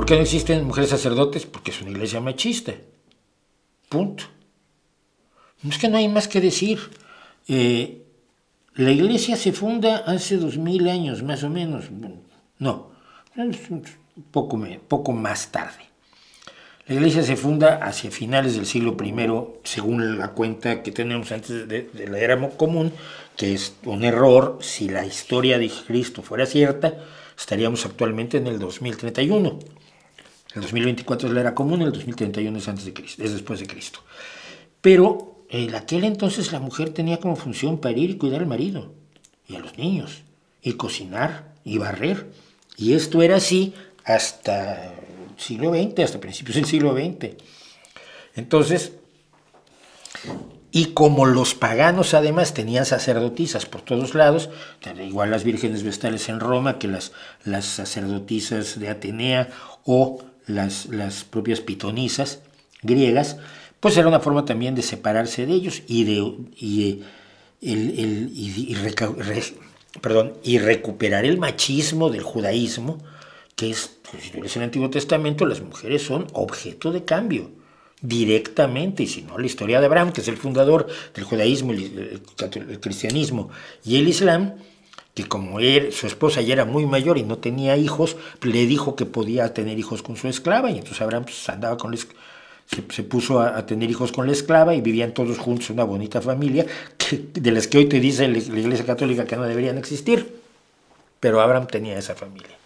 ¿Por qué no existen mujeres sacerdotes? Porque es una iglesia machista. Punto. Es que no hay más que decir. La iglesia se funda hace 2000 años, más o menos. No, un poco más tarde. La iglesia se funda hacia finales del siglo I, según la cuenta que tenemos antes de la era común, que es un error. Si la historia de Cristo fuera cierta, estaríamos actualmente en el 2031. El 2024 es la era común, el 2031 es antes de Cristo, es después de Cristo. Pero en aquel entonces la mujer tenía como función parir y cuidar al marido y a los niños, y cocinar y barrer. Y esto era así hasta el siglo XX, hasta principios del siglo XX. Entonces, y como los paganos además tenían sacerdotisas por todos lados, igual las vírgenes vestales en Roma que las sacerdotisas de Atenea o las propias pitonisas griegas, pues era una forma también de separarse de ellos y recuperar el machismo del judaísmo, que es, pues, si tú lees el Antiguo Testamento, las mujeres son objeto de cambio, directamente, y si no, la historia de Abraham, que es el fundador del judaísmo, el cristianismo y el islam, que como su esposa ya era muy mayor y no tenía hijos, le dijo que podía tener hijos con su esclava, y entonces Abraham pues, andaba con se puso a tener hijos con la esclava y vivían todos juntos, una bonita familia, de las que hoy te dice la Iglesia Católica que no deberían existir, pero Abraham tenía esa familia.